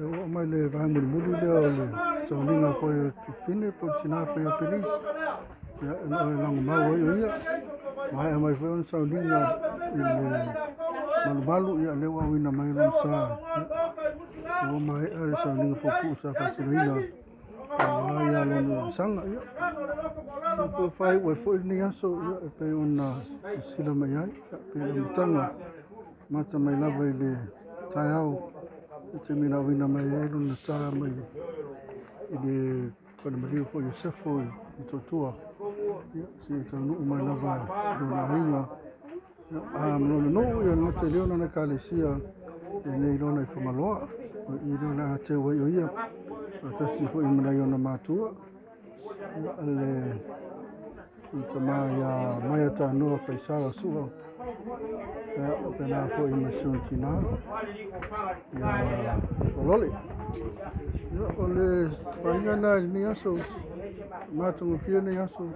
Mai le vai muri le tauninga foi tu fine po tina foi a pelis ya no lang mau ia mai mai foi un tauninga il malu ia le wa wina mai lang sa o mai are tauninga po ku sa fa tina mai ya lo sang ia po fai we foi ni aso ia pe una sila mai ai pe mutanga mata mai lava ile taiao te mina wina mai e luna sa mai i le kona mariu fo Iosefo i totua ia si tanu mai lava luna hinga a mnono no ia na te leona na kalesia e nei lona i whamaloa i lona te wai o ia a tasi fo i mana i ona mātua ia ale i ta mai a mai ata noa kaisara sua o pena fo i masion tina ia folole ia ole painga na ni aso matungu fia ni aso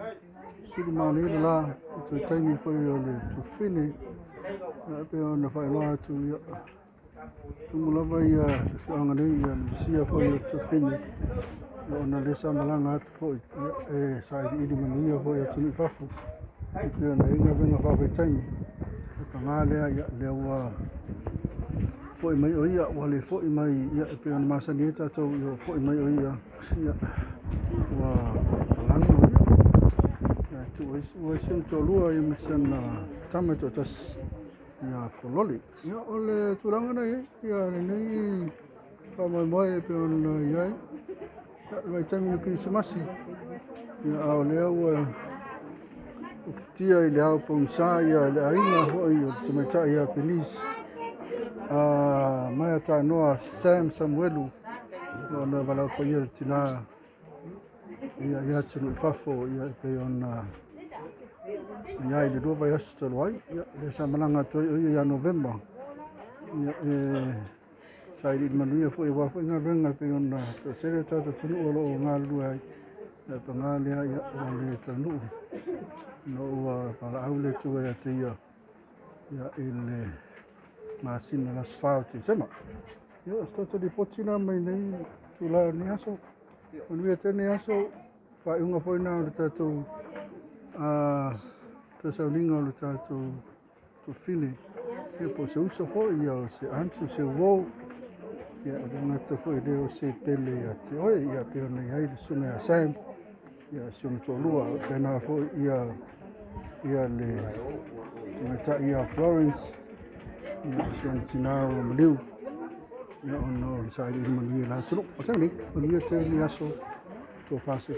suru mauni la tu taimi fo i ole tu fine pe ona fai loa tu ia tu mulava ia whaanga nei ia sia fo i tu fine ona le sa malanga atu fo e sa i idi manuia fo i atu ni fafu i pe ona inga venga whawai taimi ngā lea ia lea ua foi mai o ia wale foi mai ia pe ona masani e tātou ia foi mai o ia ua lango ia tu ua sin tolua i misan tamato tas ia fololi ia ole tulanga nei ia nei mai mai pe ona ia vai tami ni Krismasi ia au lea ua tia i le au pomsa ia le ainga hoi o te meta ia pelis mai ata noa Sam Samuelu o na walau pa ia tina ia tunu fafo ia pe ona ia i le dua vai asu talo ai le sa malanga toi o ia November ia sa i manuia fo i wafo inga renga pe ona to tere tata tunu o lo ngā lua ai pe ngā lea ia o le tanu no ua whalaau tu e te ia le masina las whao te sema ia stota di potina mai nei tula ni aso manuia tene aso whai unga whoina o le tātou te sauninga o le tātou tu fine ia po se usa fo ia o se antu se wou ia o ngata fo i leo se pele ia te oe ia pe ona iai le sunga a Sam ia sunga tolua pena fo ia le meta ia Florence ia sian tina o maliu ia ono sa i manuia la tunu o tani manuia te ni aso to fase